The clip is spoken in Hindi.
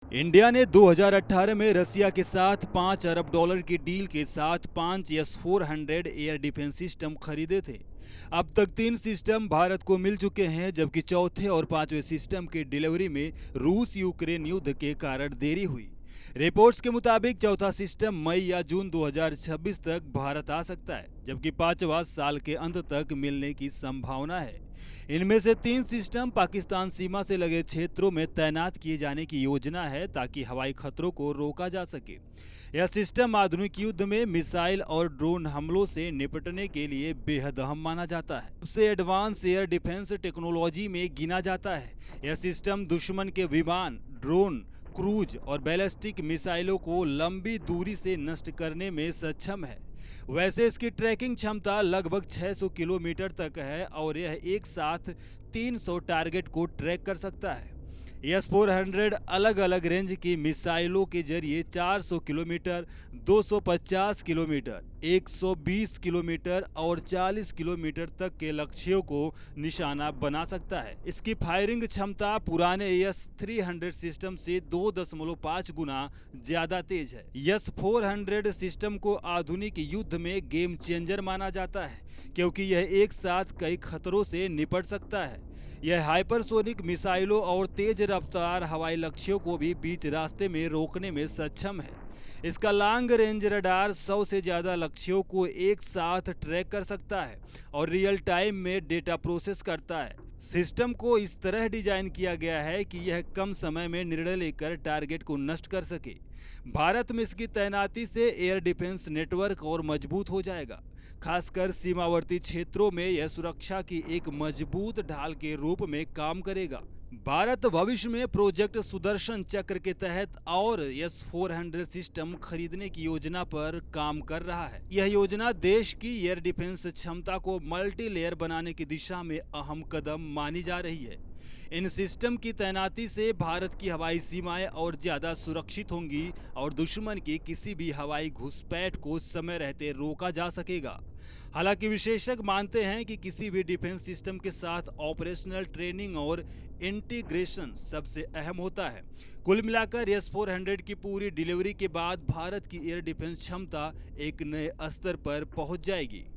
इंडिया ने 2018 में रसिया के साथ $5 अरब की डील के साथ 5 S-400 एयर डिफेंस सिस्टम खरीदे थे। अब तक 3 सिस्टम भारत को मिल चुके हैं, जबकि चौथे और पांचवें सिस्टम की डिलीवरी में रूस यूक्रेन युद्ध के कारण देरी हुई। रिपोर्ट्स के मुताबिक चौथा सिस्टम मई या जून 2026 तक भारत आ सकता है, जबकि पांचवा साल के अंत तक मिलने की संभावना है। इनमें से 3 सिस्टम पाकिस्तान सीमा से लगे क्षेत्रों में तैनात किए जाने की योजना है, ताकि हवाई खतरों को रोका जा सके। यह सिस्टम आधुनिक युद्ध में मिसाइल और ड्रोन हमलों से निपटने के लिए बेहद अहम माना जाता है। सबसे एडवांस एयर डिफेंस टेक्नोलॉजी में गिना जाता है। यह सिस्टम दुश्मन के विमान, ड्रोन, क्रूज और बैलिस्टिक मिसाइलों को लंबी दूरी से नष्ट करने में सक्षम है। वैसे इसकी ट्रैकिंग क्षमता लगभग 600 किलोमीटर तक है और यह एक साथ 300 टारगेट को ट्रैक कर सकता है। S-400 अलग अलग रेंज की मिसाइलों के जरिए 400 किलोमीटर, 250 किलोमीटर, 120 किलोमीटर और 40 किलोमीटर तक के लक्ष्यों को निशाना बना सकता है। इसकी फायरिंग क्षमता पुराने S-300 सिस्टम से 2.5 गुना ज्यादा तेज है। S-400 सिस्टम को आधुनिक युद्ध में गेम चेंजर माना जाता है, क्योंकि यह एक साथ कई खतरों से निपट सकता है। यह हाइपरसोनिक मिसाइलों और तेज रफ्तार हवाई लक्ष्यों को भी बीच रास्ते में रोकने में सक्षम है। इसका लॉन्ग रेंज रडार 100 से ज़्यादा लक्ष्यों को एक साथ ट्रैक कर सकता है और रियल टाइम में डेटा प्रोसेस करता है। सिस्टम को इस तरह डिजाइन किया गया है कि यह कम समय में निर्णय लेकर टारगेट को नष्ट कर सके। भारत में इसकी तैनाती से एयर डिफेंस नेटवर्क और मजबूत हो जाएगा। खासकर सीमावर्ती क्षेत्रों में यह सुरक्षा की एक मजबूत ढाल के रूप में काम करेगा। भारत भविष्य में प्रोजेक्ट सुदर्शन चक्र के तहत और S-400 सिस्टम खरीदने की योजना पर काम कर रहा है। यह योजना देश की एयर डिफेंस क्षमता को मल्टी लेयर बनाने की दिशा में अहम कदम मानी जा रही है। इन सिस्टम की तैनाती से भारत की हवाई सीमाएं और ज्यादा सुरक्षित होंगी और दुश्मन की किसी भी हवाई घुसपैठ को समय रहते रोका जा सकेगा। हालांकि विशेषज्ञ मानते हैं कि किसी भी डिफेंस सिस्टम के साथ ऑपरेशनल ट्रेनिंग और इंटीग्रेशन सबसे अहम होता है। कुल मिलाकर S-400 की पूरी डिलीवरी के बाद भारत की एयर डिफेंस क्षमता एक नए स्तर पर पहुंच जाएगी।